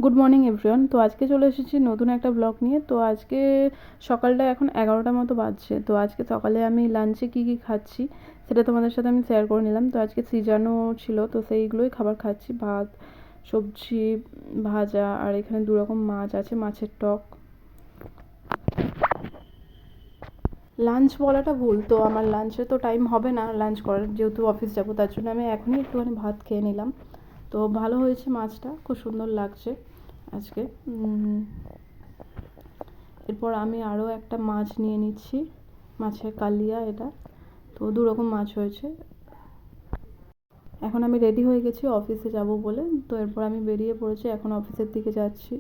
Good morning everyone. তো আজকে চলে এসেছি নতুন একটা ব্লগ নিয়ে। তো আজকে সকালটা এখন 11টার মতো বাজছে। তো আজকে সকালে আমি লাঞ্চে কী কী খাচ্ছি সেটা তোমাদের সাথে আমি শেয়ার করে নিলাম। তো আজকে সিজানো ছিল, তো সেইগুলোই খাবার খাচ্ছি, ভাত, সবজি, ভাজা, আর এখানে 2 রকম মাছ আছে, মাছের টক। লাঞ্চ বলাটা ভুল, তো আমার লাঞ্চে তো টাইম হবে না লাঞ্চ করার, যেহেতু অফিস যাবো, তার জন্য আমি এখনই একটুখানি ভাত খেয়ে নিলাম। তো ভালো হয়েছে, মাছটা খুব সুন্দর লাগছে আজকে। এরপর আমি আরও একটা মাছ নিয়ে নিচ্ছি, মাছের কালিয়া এটা। তো 2 রকম মাছ হয়েছে। এখন আমি রেডি হয়ে গেছি অফিসে যাব বলে। তো এরপর আমি বেরিয়ে পড়েছি, এখন অফিসের দিকে যাচ্ছি।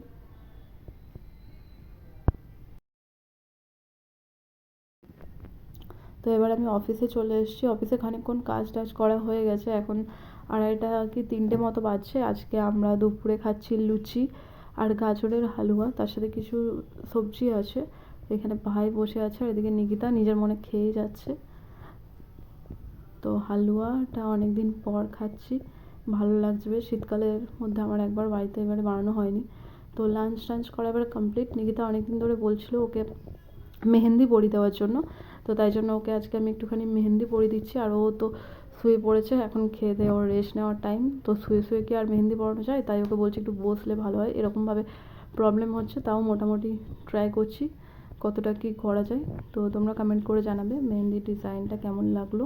তো এবার আমি অফিসে চলে এসেছি। অফিসে খানিকক্ষণ কাজ টাজ করা হয়ে গেছে, এখন 2:30 কি 3টে মতো বাজছে। আজকে আমরা দুপুরে খাচ্ছি লুচি আর গাজরের হালুয়া, তার সাথে কিছু সবজি আছে। এখানে ভাই বসে আছে আর এদিকে নিকিতা নিজের মনে খেয়েই যাচ্ছে। তো হালুয়াটা অনেক দিন পর খাচ্ছি, ভালো লাগছে বেশ। শীতকালের মধ্যে আমার একবার বাড়িতে এবারে বানানো হয়নি। তো লাঞ্চ টাঞ্চ করা এবার কমপ্লিট। নিকিতা অনেক দিন ধরে বলছিল ওকে মেহেন্দি পরিয়ে দেওয়ার জন্য, তো তাই জন্য ওকে আজকে আমি একটুখানি মেহেন্দি পরিয়ে দিচ্ছি। আর ও তো শুয়ে পড়েছে, এখন খেয়ে দিয়ে ওর রেস্ট নেওয়ার টাইম। তো শুয়ে শুয়ে কি আর মেহেন্দি পরানো যায়, তাই ওকে বলছি একটু বসলে ভালো হয়। এরকমভাবে প্রবলেম হচ্ছে, তাও মোটামুটি ট্রাই করছি কতটা কী করা যায়। তো তোমরা কমেন্ট করে জানাবে মেহেন্দির ডিজাইনটা কেমন লাগলো।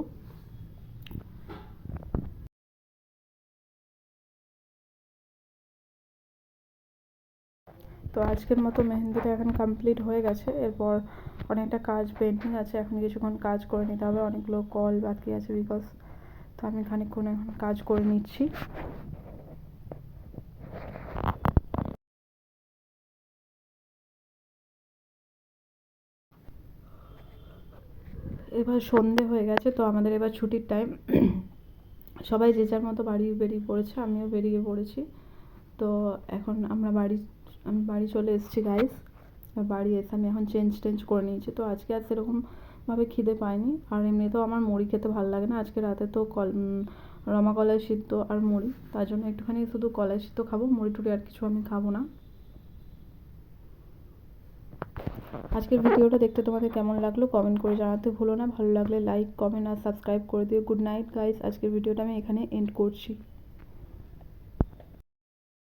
তো আজকের মতো মেহেন্দিটা এখন কমপ্লিট হয়ে গেছে। এরপর অনেকটা কাজ পেন্ডিং আছে, এখন কিছুক্ষণ কাজ করে নিতে হবে, অনেকগুলো কল বাকি আছে বিকজ। তো আমি খানিকক্ষণ এখন কাজ করে নিচ্ছি। এবার সন্ধে হয়ে গেছে, তো আমাদের এবার ছুটির টাইম। সবাই যে যার মতো বাড়ি বেরিয়ে পড়েছে, আমিও বেরিয়ে পড়েছি। তো এখন আমি বাড়ি চলে এসেছি গাইস। বাড়ি এসে আমি এখন চেঞ্জ টেঞ্জ করে নিয়েছি। তো আজকে আর সেরকমভাবে খিদে পাইনি, আর এমনিতেও আমার মুড়ি খেতে ভালো লাগে না। আজকে রাতে তো রমা কলাই সিদ্ধ আর মুড়ি, তার জন্য একটুখানি শুধু কলাই সিদ্ধ খাবো, মুড়ি টুড়ি আর কিছু আমি খাবো না। আজকের ভিডিওটা দেখতে তোমাদের কেমন লাগলো কমেন্ট করে জানাতে ভুলো না। ভালো লাগলে লাইক, কমেন্ট আর সাবস্ক্রাইব করে দিও। গুড নাইট গাইস, আজকের ভিডিওটা আমি এখানে এন্ড করছি।